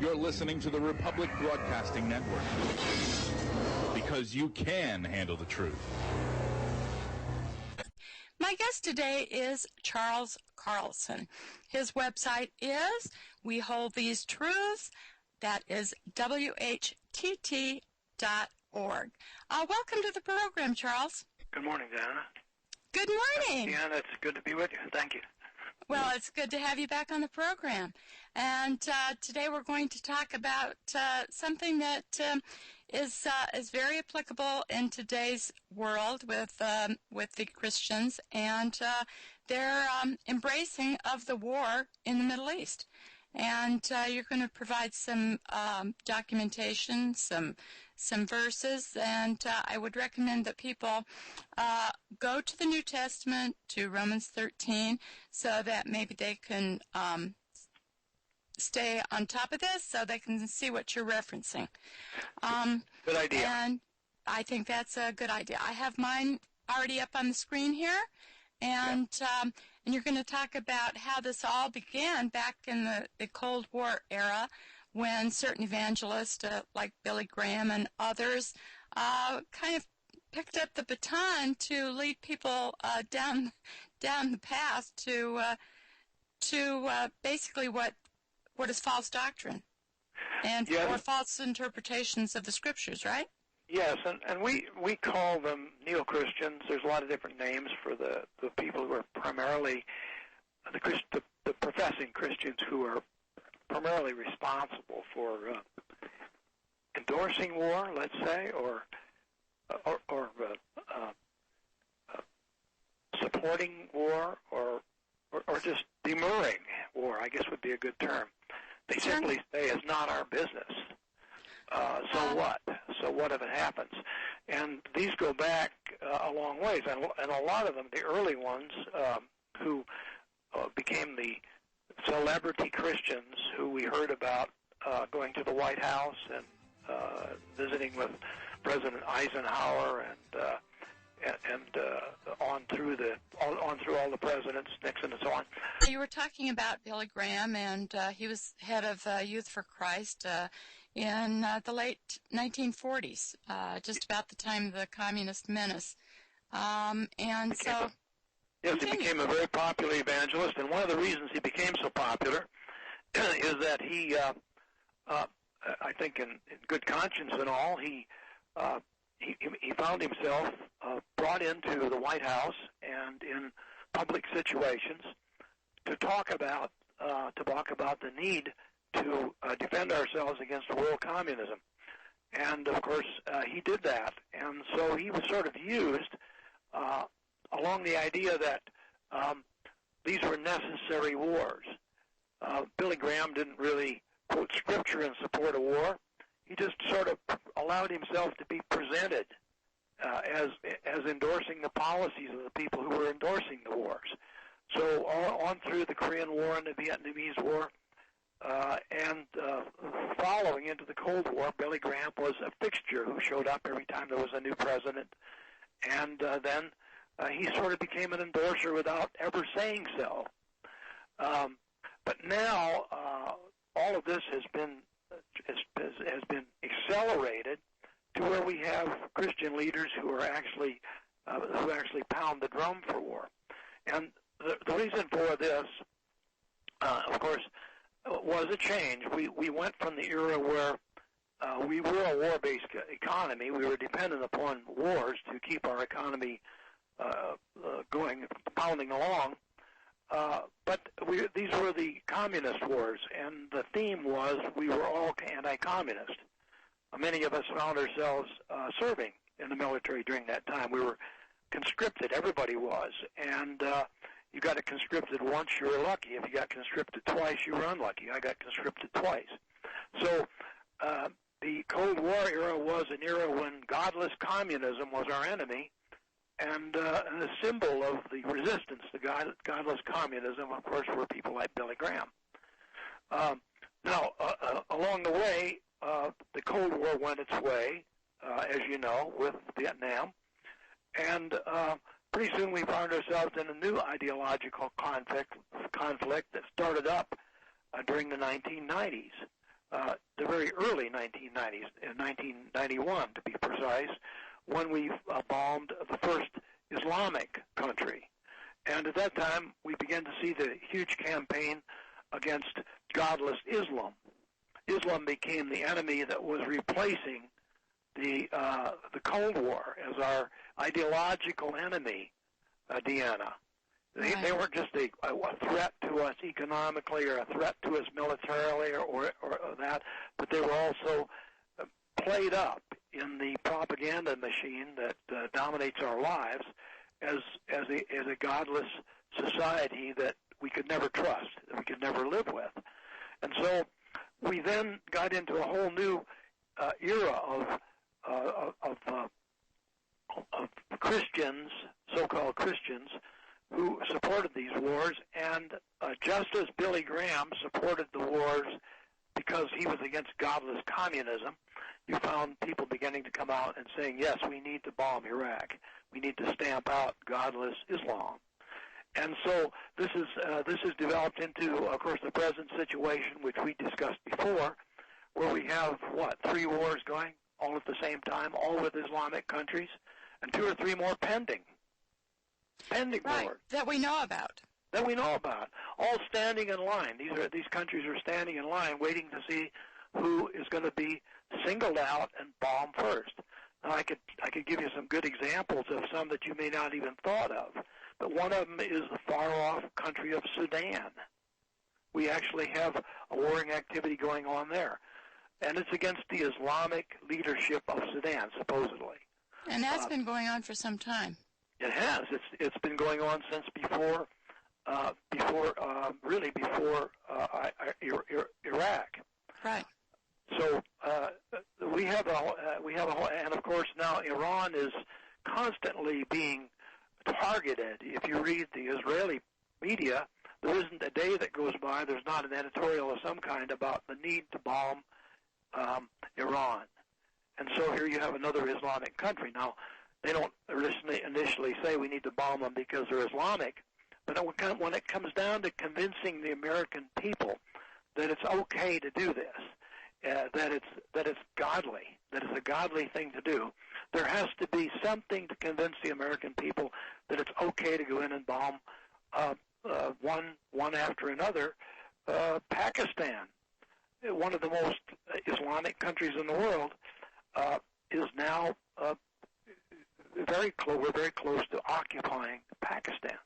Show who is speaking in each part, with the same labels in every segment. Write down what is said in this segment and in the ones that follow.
Speaker 1: You're listening to the Republic Broadcasting Network, because you can handle the truth.
Speaker 2: My guest today is Charles Carlson. His website is We Hold These Truths. That is WHTT.org. Welcome to the program, Charles.
Speaker 3: Good morning, Deanna.
Speaker 2: Good morning.
Speaker 3: Deanna, it's good to be with you. Thank you.
Speaker 2: Well, it's good to have you back on the program. And today we're going to talk about something that is very applicable in today's world with the Christians and their embracing of the war in the Middle East. And you're going to provide some documentation, some verses, and I would recommend that people go to the New Testament, to Romans 13, so that maybe they can stay on top of this, so they can see what you're referencing.
Speaker 3: Good idea.
Speaker 2: And I think that's a good idea. I have mine already up on the screen here, and you're going to talk about how this all began back in the Cold War era, when certain evangelists like Billy Graham and others kind of picked up the baton to lead people down the path to basically what is false doctrine and or false interpretations of the Scriptures, right?
Speaker 3: Yes, and we call them neo-Christians. There's a lot of different names for the people who are primarily the professing Christians who are primarily responsible for endorsing war, let's say, or supporting war, or just demurring war, I guess would be a good term. They simply say it's not our business. So what? So what if it happens? And these go back a long ways, and a lot of them, the early ones, who became the celebrity Christians who we heard about going to the White House and visiting with President Eisenhower and on through all the presidents, Nixon and so on.
Speaker 2: You were talking about Billy Graham, and he was head of Youth for Christ in the late 1940s, just about the time of the Communist Menace.
Speaker 3: Yes, he became a very popular evangelist, and one of the reasons he became so popular is that he, I think in good conscience and all, he found himself brought into the White House and in public situations to talk about the need to defend ourselves against world communism. And, of course, he did that. And so he was sort of used along the idea that these were necessary wars. Billy Graham didn't really quote Scripture in support of war. He just sort of allowed himself to be presented as endorsing the policies of the people who were endorsing the wars. So on through the Korean War and the Vietnamese War, and following into the Cold War, Billy Graham was a fixture who showed up every time there was a new president. And then he sort of became an endorser without ever saying so. But now all of this has been accelerated to where we have Christian leaders who actually pound the drum for war. And the reason for this, of course, was a change. We went from the era where we were a war-based economy. We were dependent upon wars to keep our economy going, pounding along. But these were the communist wars, and the theme was we were all anti-communist. Many of us found ourselves serving in the military during that time. We were conscripted. Everybody was. And you got conscripted once, you were lucky. If you got conscripted twice, you were unlucky. I got conscripted twice. So the Cold War era was an era when godless communism was our enemy, and the symbol of the resistance to godless communism, of course, were people like Billy Graham. Now, along the way, the Cold War went its way, as you know, with Vietnam, and pretty soon we found ourselves in a new ideological conflict that started up during the 1990s the very early 1990s, in 1991 to be precise, when we bombed the first Islamic country. And at that time, we began to see the huge campaign against godless Islam. Islam became the enemy that was replacing the Cold War as our ideological enemy, Deanna. They weren't just a threat to us economically or a threat to us militarily or that, but they were also played up in the propaganda machine that dominates our lives as a godless society that we could never trust, that we could never live with. And so we then got into a whole new era of Christians, so-called Christians, who supported these wars, and just as Billy Graham supported the wars because he was against godless communism, you found people beginning to come out and saying, yes, we need to bomb Iraq. We need to stamp out godless Islam. And so this is developed into, of course, the present situation, which we discussed before, where we have, 3 wars going all at the same time, all with Islamic countries, and 2 or 3 more pending
Speaker 2: right,
Speaker 3: wars.
Speaker 2: That we know about.
Speaker 3: That we know about, all standing in line. These countries are standing in line, waiting to see who is going to be singled out and bombed first. Now, I could give you some good examples of some that you may not even thought of, but one of them is the far-off country of Sudan. We actually have a warring activity going on there, and it's against the Islamic leadership of Sudan, supposedly.
Speaker 2: And that's been going on for some time.
Speaker 3: It has. It's been going on since before Iraq.
Speaker 2: Right.
Speaker 3: So we have and of course now Iran is constantly being targeted. If you read the Israeli media, there isn't a day that goes by there's not an editorial of some kind about the need to bomb Iran. And so here you have another Islamic country. Now, they don't initially say we need to bomb them because they're Islamic, but when it comes down to convincing the American people that it's okay to do this, that it's godly, that it's a godly thing to do, there has to be something to convince the American people that it's okay to go in and bomb one after another. Pakistan, one of the most Islamic countries in the world, is now we're very close to occupying Pakistan.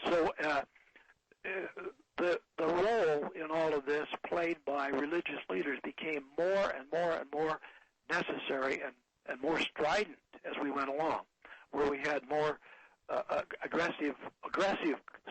Speaker 3: So the role in all of this played by religious leaders became more and more and more necessary and more strident as we went along, where we had more aggressive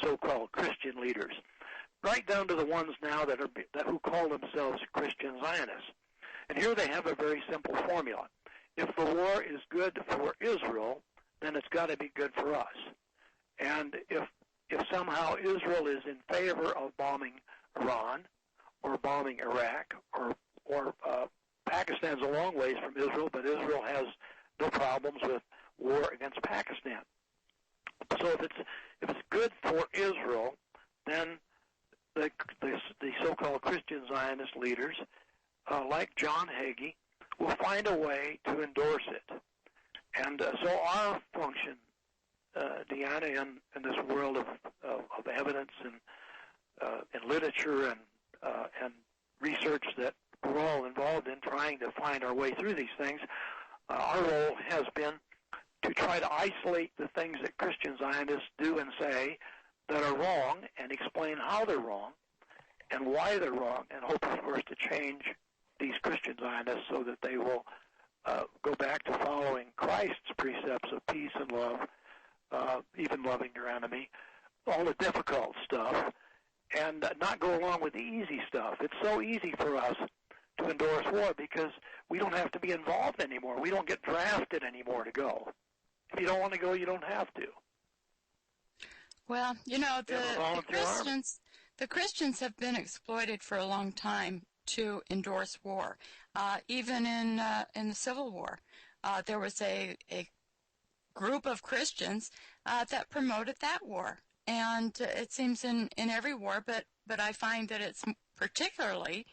Speaker 3: so-called Christian leaders, right down to the ones now who call themselves Christian Zionists. And here they have a very simple formula. If the war is good for Israel, then it's got to be good for us. And if somehow Israel is in favor of bombing Iran or bombing Iraq or Pakistan's a long ways from Israel, but Israel has no problems with war against Pakistan. So if it's good for Israel, then the so-called Christian Zionist leaders, like John Hagee, will find a way to endorse it. And so our function, Deanna, in this world of evidence and literature and research that we're all involved in trying to find our way through these things, our role has been to try to isolate the things that Christian Zionists do and say that are wrong and explain how they're wrong and why they're wrong, and hope, of course, to change these Christian Zionists so that they will go back to following Christ's precepts of peace and love, even loving your enemy, all the difficult stuff, and not go along with the easy stuff. It's so easy for us to endorse war because we don't have to be involved anymore. We don't get drafted anymore to go. If you don't want to go, you don't have to.
Speaker 2: Well, the Christians have been exploited for a long time to endorse war. Even in the Civil War, there was a group of Christians that promoted that war. And it seems in every war, but I find that it's particularly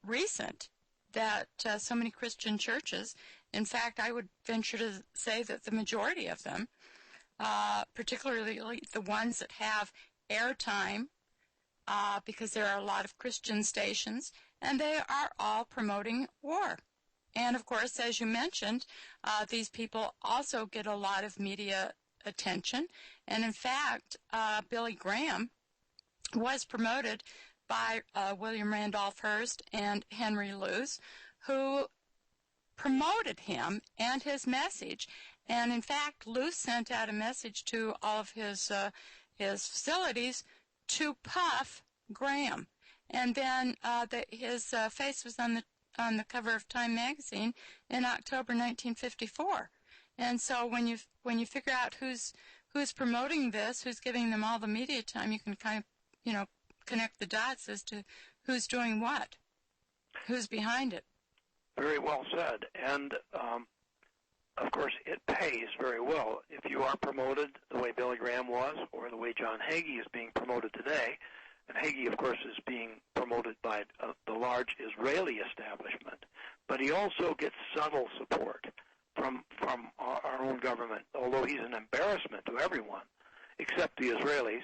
Speaker 2: recent that so many Christian churches, in fact, I would venture to say that the majority of them, particularly the ones that have airtime, because there are a lot of Christian stations, and they are all promoting war. And, of course, as you mentioned, these people also get a lot of media attention. And, in fact, Billy Graham was promoted by William Randolph Hearst and Henry Luce, who promoted him and his message. And, in fact, Luce sent out a message to all of his facilities to puff Graham. And then his face was on the cover of Time magazine in October 1954. And so when you figure out who's promoting this, who's giving them all the media time, you can kind of, connect the dots as to who's doing what, who's behind it.
Speaker 3: Very well said. And, of course, it pays very well. If you are promoted the way Billy Graham was or the way John Hagee is being promoted today, and Hagee, of course, is being promoted by the large Israeli establishment, but he also gets subtle support from our own government, although he's an embarrassment to everyone except the Israelis.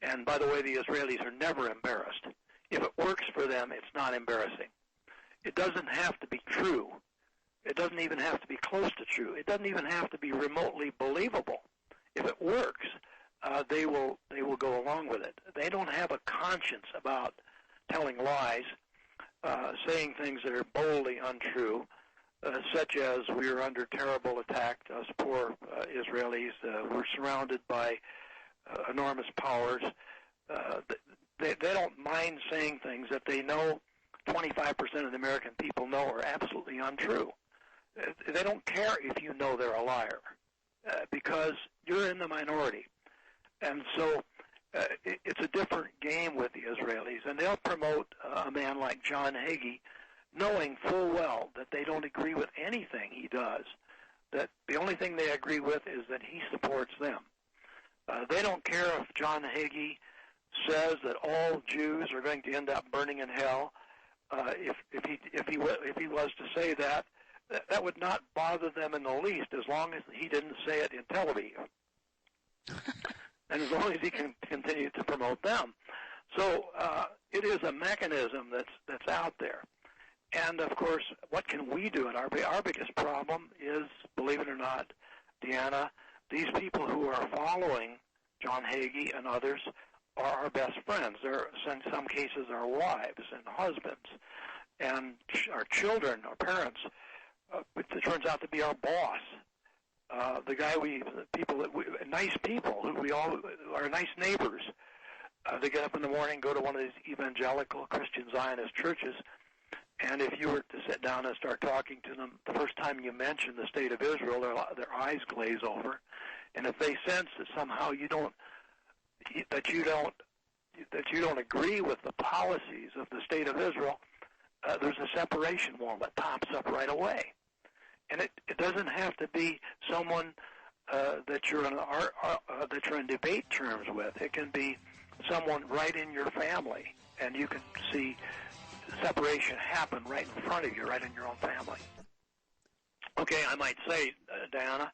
Speaker 3: And, by the way, the Israelis are never embarrassed. If it works for them, it's not embarrassing. It doesn't have to be true. It doesn't even have to be close to true. It doesn't even have to be remotely believable. If it works, they will go along with it. They don't have a conscience about telling lies, saying things that are boldly untrue, such as we are under terrible attack, us poor Israelis. We're surrounded by enormous powers. They don't mind saying things that they know 25% of the American people know are absolutely untrue. They don't care if you know they're a liar because you're in the minority. And so it's a different game with the Israelis. And they'll promote a man like John Hagee knowing full well that they don't agree with anything he does, that the only thing they agree with is that he supports them. They don't care if John Hagee says that all Jews are going to end up burning in hell. If he was to say that, that would not bother them in the least, as long as he didn't say it in Tel Aviv, and as long as he can continue to promote them. So it is a mechanism that's out there. And of course, what can we do? And our biggest problem is, believe it or not, Deanna, these people who are following John Hagee and others are our best friends. They're, in some cases, our wives and husbands, and our children, our parents. It turns out to be our boss. Nice people who we all are nice neighbors. They get up in the morning, go to one of these evangelical Christian Zionist churches, and if you were to sit down and start talking to them, the first time you mention the state of Israel, their eyes glaze over. And if they sense that somehow you don't agree with the policies of the state of Israel, there's a separation wall that pops up right away. And it doesn't have to be someone that you're in debate terms with. It can be someone right in your family, and you can see separation happen right in front of you, right in your own family. Okay, I might say, Deanna,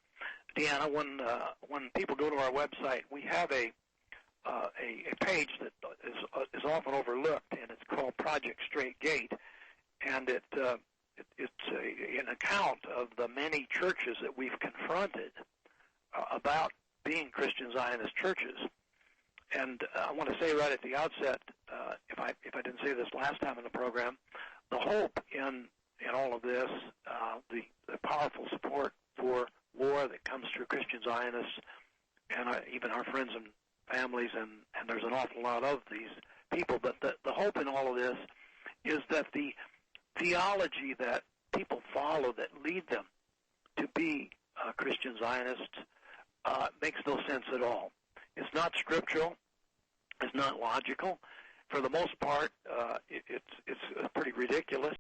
Speaker 3: when people go to our website, we have a page that is often overlooked, and it's called Project Straight Gate, and it's an account of the many churches that we've confronted about being Christian Zionist churches. And I want to say right at the outset, if I didn't say this last time in the program, the hope in all of this, the powerful support for war that comes through Christian Zionists and even our friends and families, and there's an awful lot of these people, but the hope in all of this is that the theology that people follow that lead them to be Christian Zionists makes no sense at all. It's not scriptural. It's not logical. For the most part, it's pretty ridiculous.